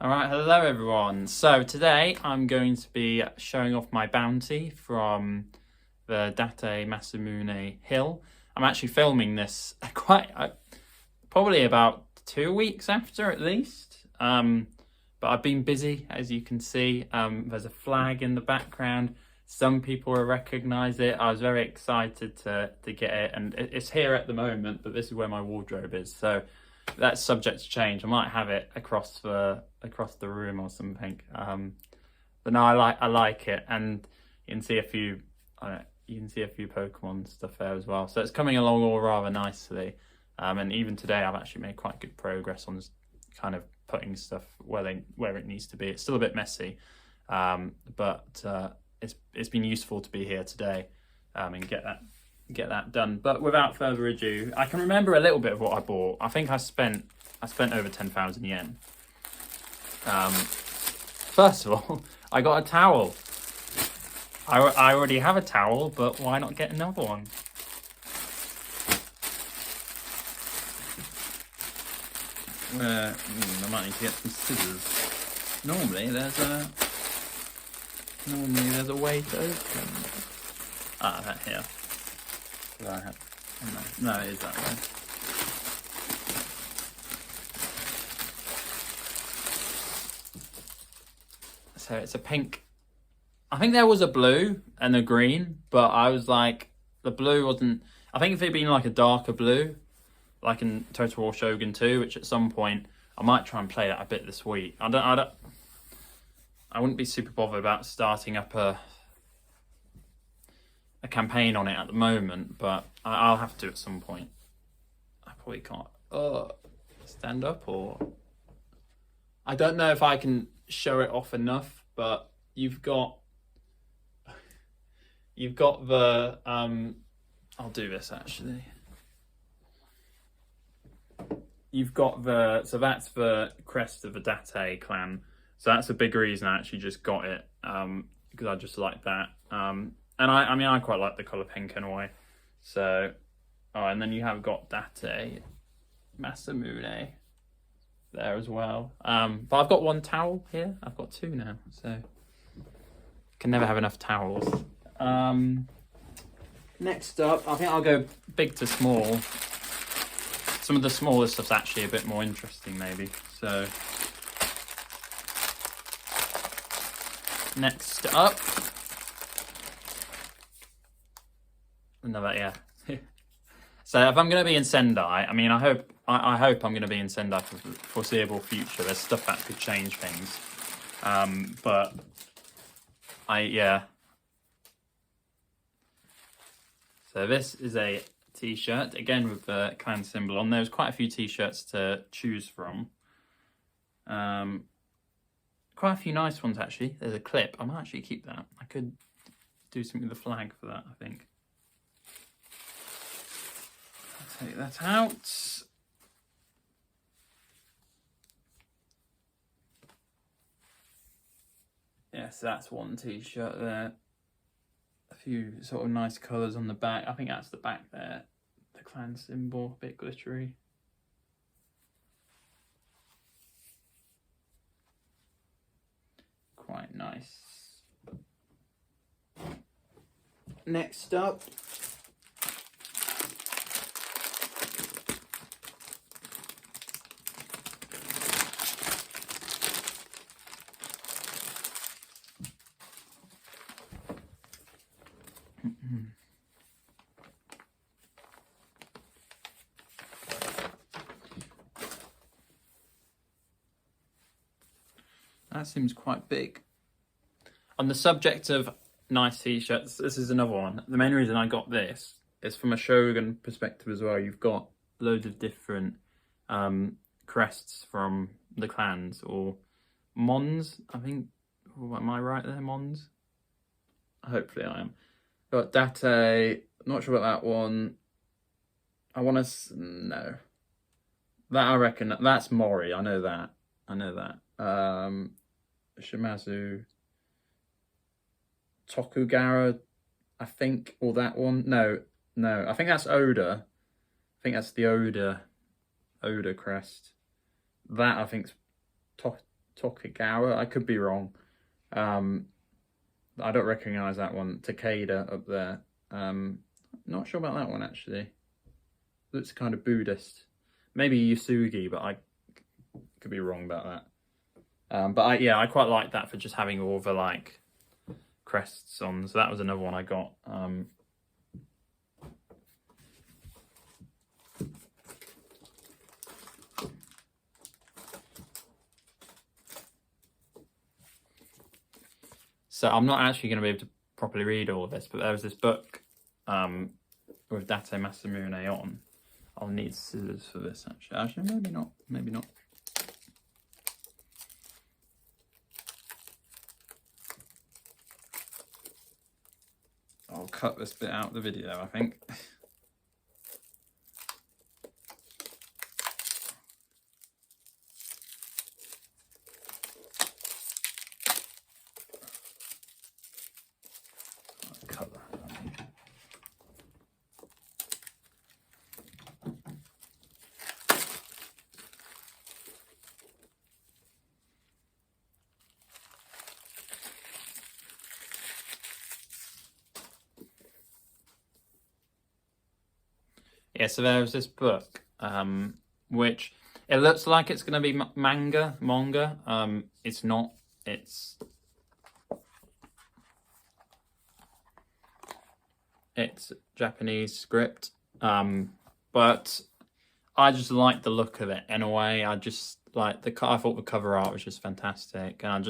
Alright, hello everyone. So today I'm going to be showing off my bounty from the Date Masamune Hill. I'm actually filming this probably about 2 weeks after at least. But I've been busy, as you can see. There's a flag in the background. Some people will recognise it. I was very excited to get it, and it's here at the moment, but this is where my wardrobe is. So that's subject to change. I might have it across the room or something. But no, I like it, and you can see a few Pokemon stuff there as well. So it's coming along all rather nicely. And even today, I've actually made quite good progress on kind of putting stuff where it needs to be. It's still a bit messy, but it's been useful to be here today and get that done. But without further ado, I can remember a little bit of what I bought. I think I spent over 10,000 yen. First of all, I got a towel. I already have a towel, but why not get another one? I might need to get some scissors. Normally there's a way to open. That here. No, it is that way. So it's a pink. I think there was a blue and a green, but I was like, the blue wasn't. I think if it'd been like a darker blue, like in Total War Shogun 2, which at some point I might try and play that a bit this week. I wouldn't be super bothered about starting up a campaign on it at the moment, but I'll have to at some point. I probably can't stand up, or I don't know if I can show it off enough, but you've got the I'll do this actually. You've got so that's the crest of the Date clan. So that's a big reason I actually just got it, because I just like that. And I mean, I quite like the colour pink anyway. So, and then you have got Date Masamune there as well. But I've got one towel here. I've got two now, so can never have enough towels. Next up, I think I'll go big to small. Some of the smaller stuff's actually a bit more interesting, maybe. So, next up, another, yeah. So if I'm going to be in Sendai, I mean, I hope I'm going to be in Sendai for the foreseeable future. There's stuff that could change things, but yeah. So this is a t-shirt, again with the clan symbol on. There's quite a few t-shirts to choose from. Quite a few nice ones actually. There's a clip. I might actually keep that. I could do something with the flag for that, I think. I'll take that out. Yes, that's one t-shirt there. A few sort of nice colours on the back. I think that's the back there. The clan symbol, a bit glittery. Quite nice. Next up, that seems quite big. On the subject of nice t-shirts, this is another one. The main reason I got this is from a Shogun perspective as well. You've got loads of different crests from the clans, or mons, I think. Am I right there, mons? Hopefully I am. Got Date, not sure about that one. No. That I reckon, that's Mori, I know that. Shimazu, Tokugara, I think, or that one. No, I think that's Oda. I think that's the Oda crest. That I think's Tokugawa. I could be wrong. I don't recognise that one. Takeda up there. Not sure about that one actually. Looks kind of Buddhist. Maybe Yusugi, but I could be wrong about that. But I quite like that for just having all the like crests on. So that was another one I got. So I'm not actually going to be able to properly read all of this, but there was this book with Date Masamune on. I'll need scissors for this actually. Actually, maybe not. Maybe not. I'll cut this bit out of the video, I think. Yeah, so there was this book, which it looks like it's going to be manga. It's not. It's Japanese script, but I just like the look of it in a way. I just like I thought the cover art was just fantastic, and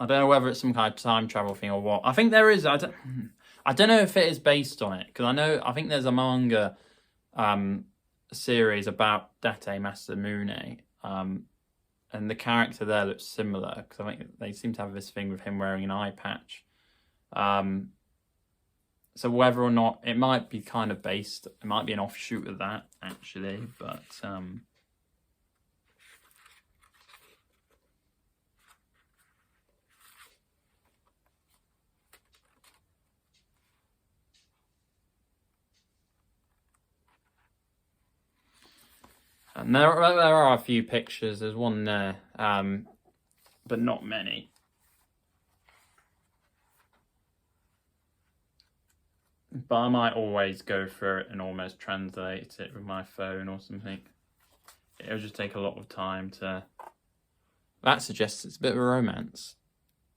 I don't know whether it's some kind of time travel thing or what. I think there is. I don't know if it is based on it, because I think there's a manga series about Date Masamune, and the character there looks similar, because I think they seem to have this thing with him wearing an eye patch. So whether or not it might be kind of based, it might be an offshoot of that actually, but and there are a few pictures. There's one there, but not many. But I might always go through it and almost translate it with my phone or something. It'll just take a lot of time to... That suggests it's a bit of a romance,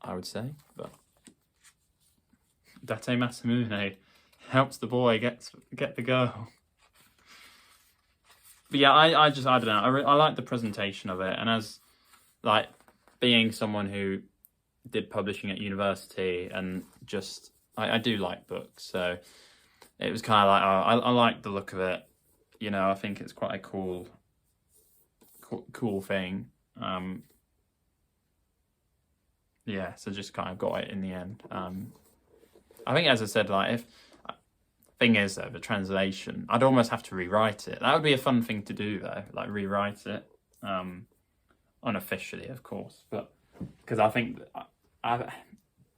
I would say. But Date Masamune helps the boy get the girl. But yeah, I don't know. I like the presentation of it, and as like being someone who did publishing at university, and just I do like books, so it was kind of like I like the look of it. You know, I think it's quite a cool thing. Yeah, so just kind of got it in the end. I think, as I said, like thing is though, the translation, I'd almost have to rewrite it. That would be a fun thing to do though, like rewrite it, unofficially of course, but because I think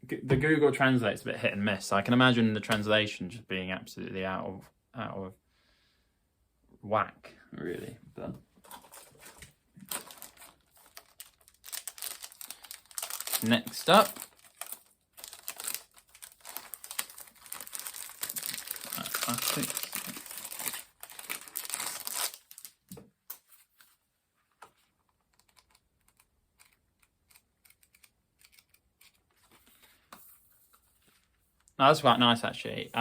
the Google Translate's a bit hit and miss. I can imagine the translation just being absolutely out of whack, really. But next up, plastic. Oh, that's quite nice actually.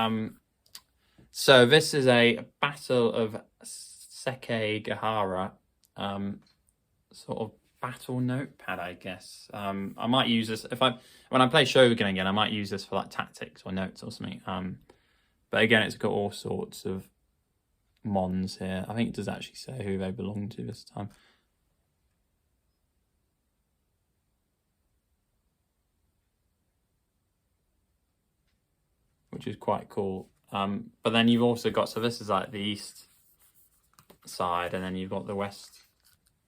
So this is a Battle of Sekigahara, sort of battle notepad, I guess. I might use this when I play Shogun again. I might use this for like tactics or notes or something. But again, it's got all sorts of mons here. I think it does actually say who they belong to this time. Which is quite cool. But then you've also got, so this is like the east side, and then you've got the west,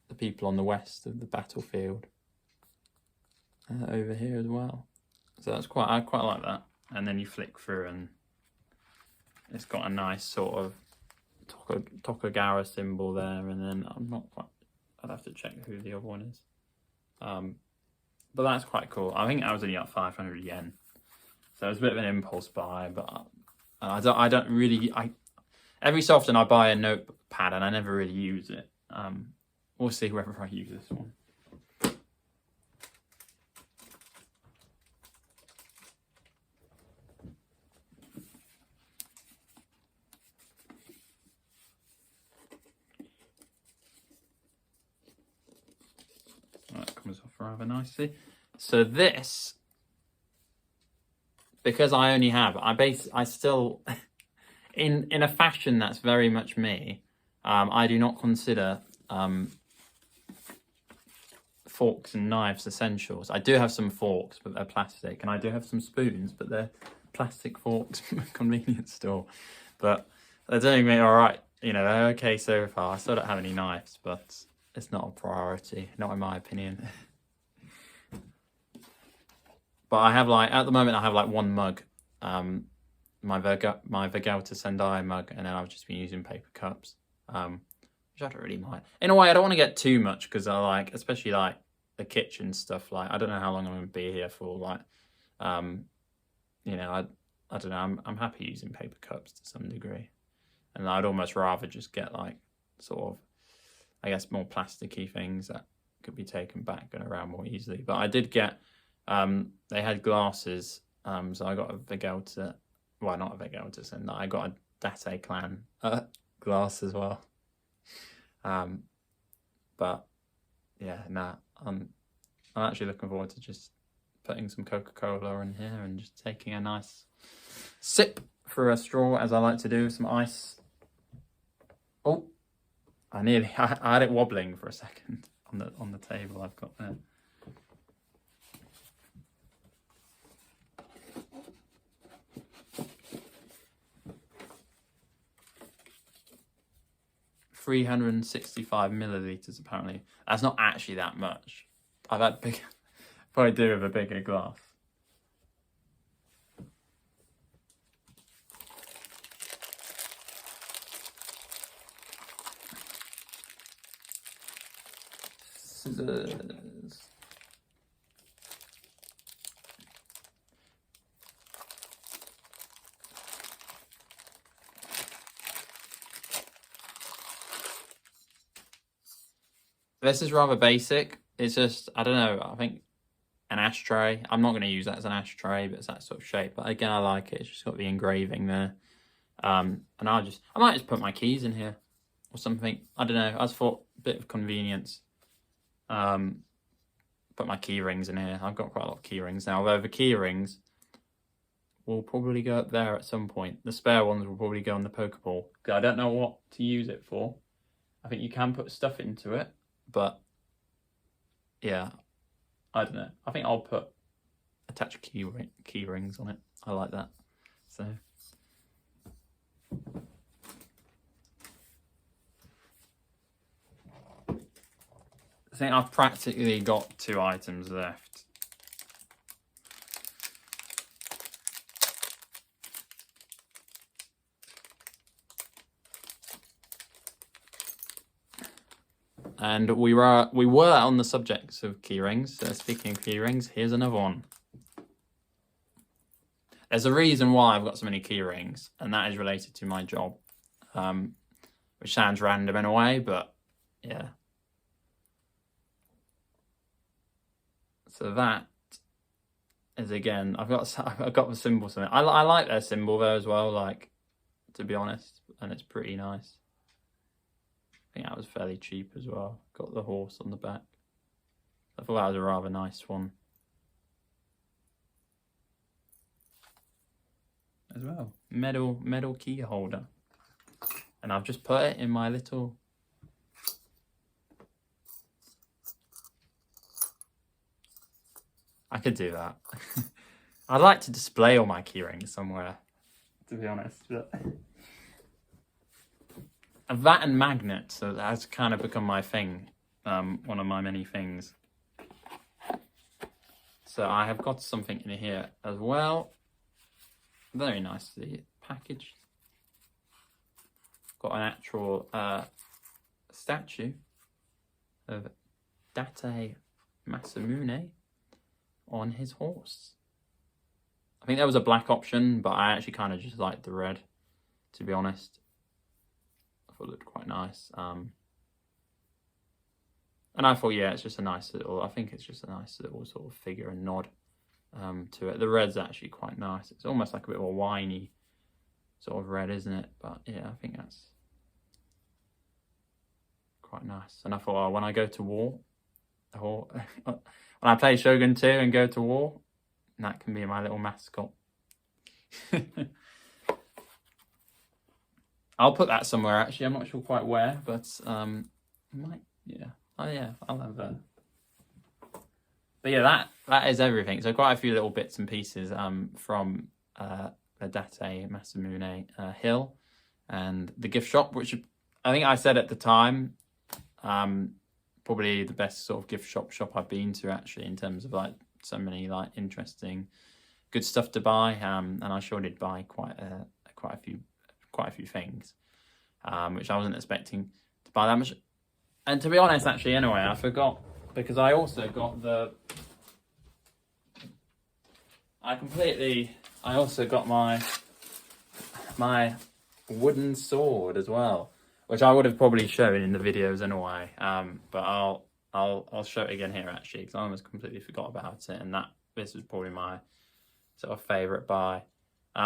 the people on the west of the battlefield over here as well. So that's I quite like that. And then you flick through and it's got a nice sort of Tokugawa symbol there, and then I'm not quite. I'd have to check who the other one is. But that's quite cool. I think I was only at 500 yen, so it was a bit of an impulse buy. But I don't really. Every so often I buy a notepad and I never really use it. We'll see whether I use this one. That comes off rather nicely. So this, because I only have, I still, in a fashion that's very much me, I do not consider forks and knives essentials. I do have some forks, but they're plastic, and I do have some spoons, but they're plastic forks from a convenience store. But they're doing me all right. You know, they're okay so far. I still don't have any knives, but it's not a priority, not in my opinion. But I have at the moment I have one mug, my Vegalta Sendai mug, and then I've just been using paper cups, which I don't really mind. In a way, I don't want to get too much because I especially the kitchen stuff. I don't know how long I'm going to be here for. You know, I don't know. I'm happy using paper cups to some degree, and I'd almost rather just get sort of, I guess, more plasticky things that could be taken back and around more easily. But I did get, they had glasses, so I got a Vegalta, well, not a Vegalta Sendai, I got a Date Clan glass as well. But yeah, I'm actually looking forward to just putting some Coca-Cola in here and just taking a nice sip through a straw, as I like to do, some ice. Oh, I had it wobbling for a second on the table I've got there. $365 milliliters apparently. That's not actually that much. I've had big, probably do with a bigger glass. Scissors. This is rather basic. It's just, I don't know, I think an ashtray. I'm not going to use that as an ashtray, but it's that sort of shape. But again, I like it. It's just got the engraving there. And I might just put my keys in here or something. I don't know. I just thought a bit of convenience. Put my key rings in here. I've got quite a lot of key rings now. Although the key rings will probably go up there at some point. The spare ones will probably go on the Pokeball. I don't know what to use it for. I think you can put stuff into it. But yeah, I don't know. I think I'll attach key rings on it. I like that. So I think I've practically got 2 items left. And we were on the subject of key rings. So speaking of key rings, here's another one. There's a reason why I've got so many key rings, and that is related to my job, which sounds random in a way, but yeah. So that is, again, I've got the symbol. Something I like their symbol there as well. To be honest, and it's pretty nice. I think that was fairly cheap as well. Got the horse on the back. I thought that was a rather nice one as well. Metal key holder, and I've just put it in my little. I could do that. I'd like to display all my key rings somewhere, to be honest, but. That and magnets, so that's kind of become my thing, one of my many things. So I have got something in here as well. Very nicely packaged. got an actual statue of Date Masamune on his horse. I think there was a black option, but I actually kind of just liked the red, to be honest. I thought it looked quite nice. And I thought, yeah, it's just a nice little, I think it's just a nice little sort of figure and nod to it. The red's actually quite nice. It's almost like a bit of a winey sort of red, isn't it? But yeah, I think that's quite nice. And I thought, oh, when I go to war, when I play Shogun 2 and go to war, that can be my little mascot. I'll put that somewhere, actually. I'm not sure quite where, but might, yeah. Oh yeah, I'll have that. But yeah, that is everything. So quite a few little bits and pieces from the Date Masamune Hill and the gift shop, which I think I said at the time, probably the best sort of gift shop I've been to, actually, in terms of like so many like interesting, good stuff to buy. And I sure did buy quite a few things, which I wasn't expecting to buy that much. And to be honest, actually, anyway, I forgot, because I also got I also got my wooden sword as well, which I would have probably shown in the videos anyway. But I'll show it again here, actually, because I almost completely forgot about it, and this was probably my sort of favourite buy.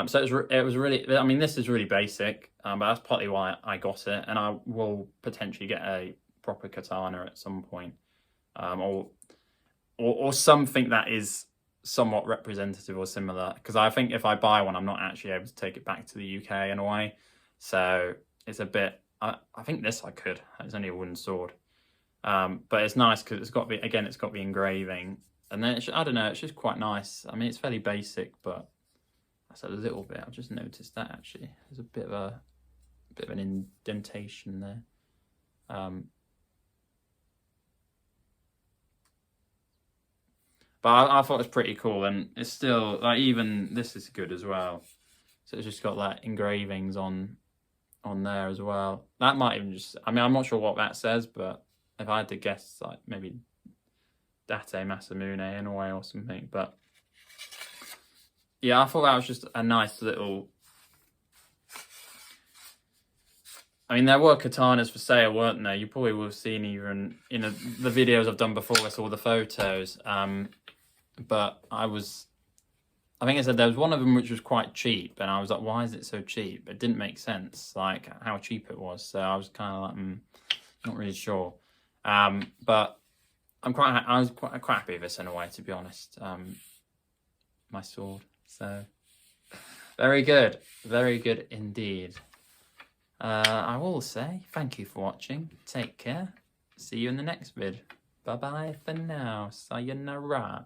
So it was really, I mean, this is really basic, but that's partly why I got it, and I will potentially get a proper katana at some point, or something that is somewhat representative or similar, because I think if I buy one, I'm not actually able to take it back to the UK in a way, so it's a bit, I think this I could, it's only a wooden sword, but it's nice because it's got the engraving, and then I don't know, it's just quite nice. I mean, it's fairly basic, but that's a little bit, I've just noticed that, actually there's a bit of an indentation there. But I thought it was pretty cool, and it's still, like, even this is good as well. So it's just got like engravings on there as well. That might even just, I mean, I'm not sure what that says, but if I had to guess, like maybe Date Masamune in a way or something. But yeah, I thought that was just a nice little, I mean, there were katanas for sale, weren't there? You probably will have seen even in the videos I've done before, I saw the photos. But I think I said there was one of them which was quite cheap, and I was like, why is it so cheap? It didn't make sense, like how cheap it was. So I was kind of like, not really sure. But I was quite happy with this in a way, to be honest. My sword. So very good indeed. I will say thank you for watching. Take care. See you in the next vid. Bye bye for now. Sayonara.